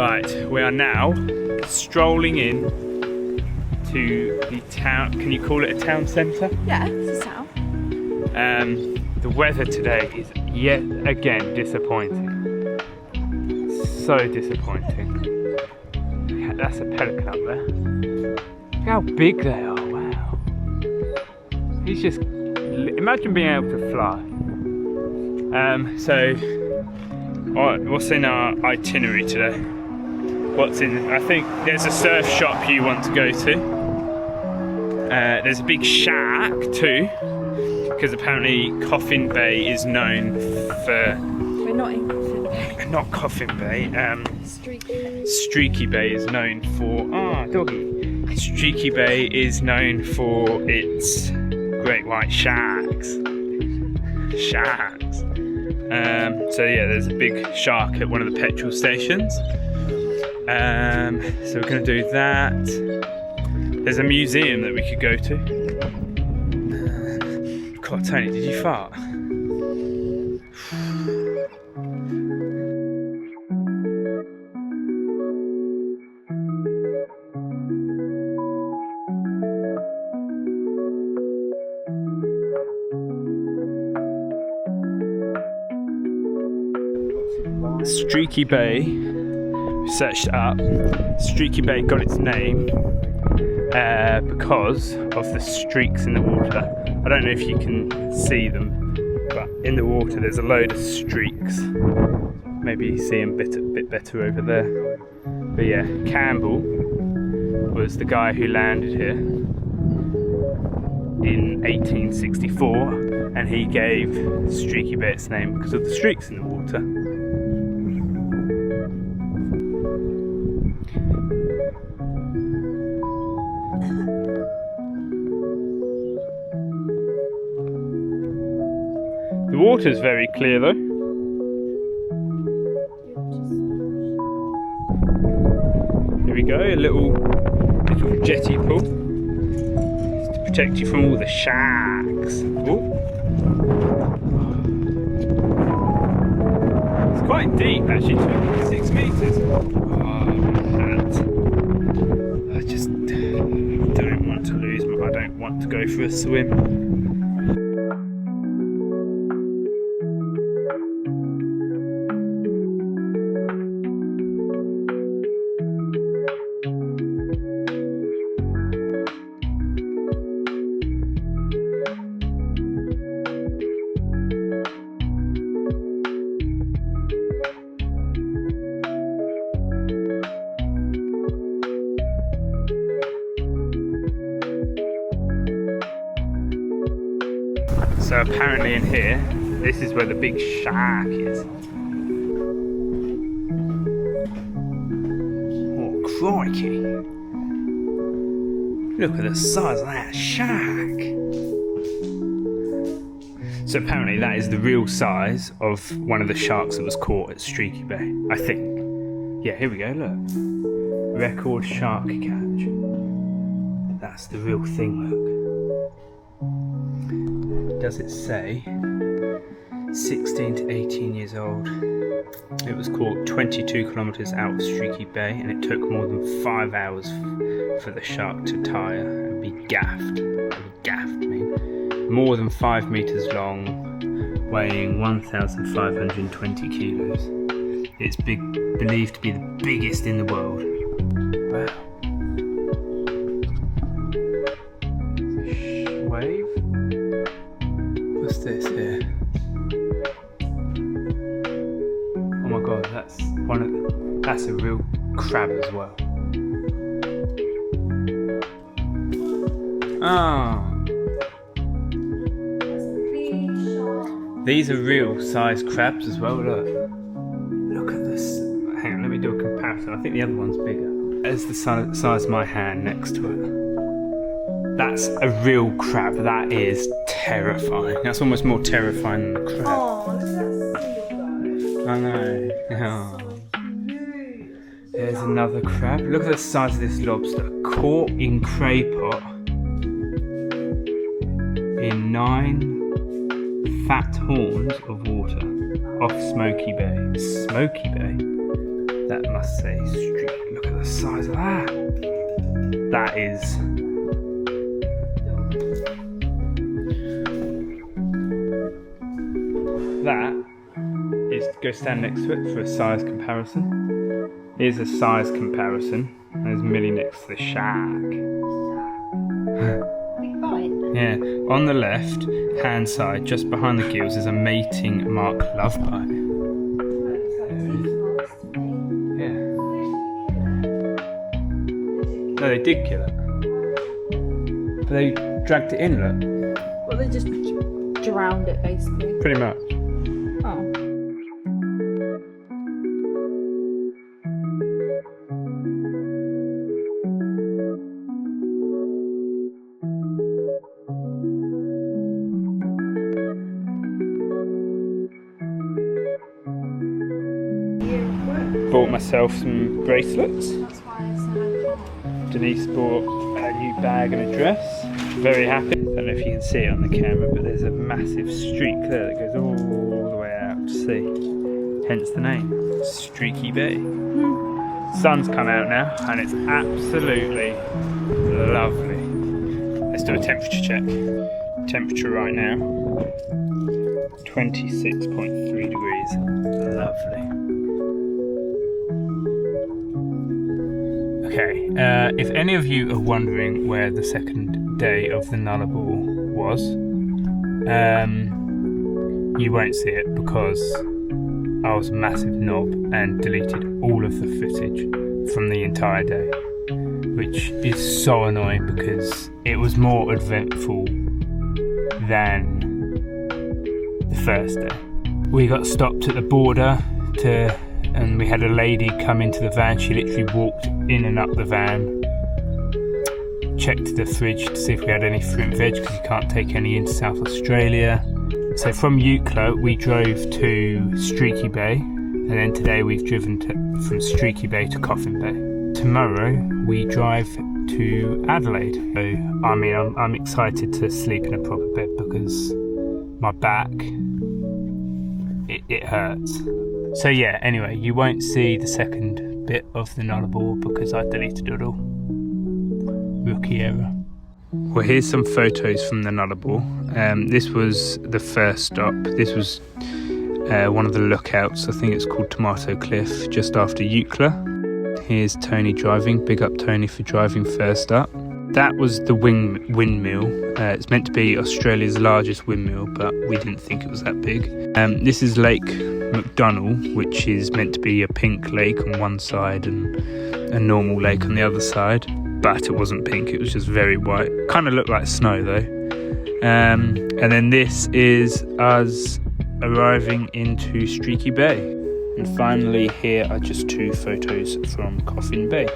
Right, we are now strolling in to the town. Can you call it a town centre? Yeah, it's a town. The weather today is yet again disappointing. So disappointing. Yeah, that's a pelican up there. Look how big they are, wow. He's just, imagine being able to fly. So, what's in our itinerary today? I think there's a surf shop you want to go to. There's a big shack too, because apparently Coffin Bay is known for... We're not in Coffin Bay. Not Coffin Bay, Streaky. Streaky Bay is known for... doggy. Streaky Bay is known for its great white sharks. So yeah, there's a big shark at one of the petrol stations. So we're going to do that. There's a museum that we could go to. God, Tony, did you fart? Streaky Bay, we searched it up. Streaky Bay got its name because of the streaks in the water. I don't know if you can see them, but in the water there's a load of streaks. Maybe you see them a bit better over there. But yeah, Campbell was the guy who landed here in 1864, and he gave Streaky Bay its name because of the streaks in the water. The water's very clear though. Here we go, a little jetty pool to protect you from all the sharks. Ooh. It's quite deep actually, 26 metres. I just don't want to lose I don't want to go for a swim. So apparently in here, this is where the big shark is. Oh crikey! Look at the size of that shark! So apparently that is the real size of one of the sharks that was caught at Streaky Bay, I think. Yeah, here we go, look. Record shark catch. That's the real thing, look. Does it say 16 to 18 years old? It was caught 22 kilometres out of Streaky Bay, and it took more than 5 hours for the shark to tire and be gaffed. Gaffed, I mean. More than 5 metres long, weighing 1,520 kilos. It's believed to be the biggest in the world. Wow. Wave? What's this here? Oh my god, that's a real crab as well. Ah. These are real size crabs as well, look. Look at this. Hang on, let me do a comparison. I think the other one's bigger. There's the size of my hand next to it. That's a real crab. That is terrifying. That's almost more terrifying than the crab. Oh, look at that seal. I know. Oh. There's another crab. Look at the size of this lobster. Caught in cray pot in 9 fat horns of water off Smoky Bay. Smoky Bay? That must say Streaky. Look at the size of that. That is. That is, go stand next to it for a size comparison. Here's a size comparison. There's Millie next to the shark. Big bite. Yeah, on the left hand side, just behind the gills, is a mating mark love bite. Yeah. No, they did kill it. But they dragged it in, look. Well, they just drowned it basically. Pretty much. Oh. Bought myself some bracelets. That's why I said Denise bought a new bag and a dress. Very happy. I don't know if you can see it on the camera, but there's a massive streak there that goes all the way out to sea. Hence the name, Streaky Bay. Sun's come out now and it's absolutely lovely. Let's do a temperature check. Temperature right now, 26.3 degrees. Lovely. Okay, if any of you are wondering where the second day of the Nullarbor was, you won't see it because I was a massive knob and deleted all of the footage from the entire day, which is so annoying because it was more eventful than the first day. We got stopped at the border and we had a lady come into the van. She literally walked in and up the van, checked the fridge to see if we had any fruit and veg because you can't take any into South Australia. So from Eucla we drove to Streaky Bay, and then today we've driven from Streaky Bay to Coffin Bay. Tomorrow we drive to Adelaide. So I mean I'm excited to sleep in a proper bed because my back, it hurts. So yeah, anyway, you won't see the second bit of the Nullarbor because I deleted it all. Rookie error. Well, here's some photos from the Nullarbor. This was the first stop. This was one of the lookouts. I think it's called Tomato Cliff, just after Eucla. Here's Tony driving. Big up Tony for driving first up. That was the windmill. It's meant to be Australia's largest windmill, but we didn't think it was that big. This is Lake McDonnell, which is meant to be a pink lake on one side and a normal lake on the other side, but it wasn't pink, it was just very white. Kind of looked like snow though. And then this is us arriving into Streaky Bay. And finally here are just two photos from Coffin Bay.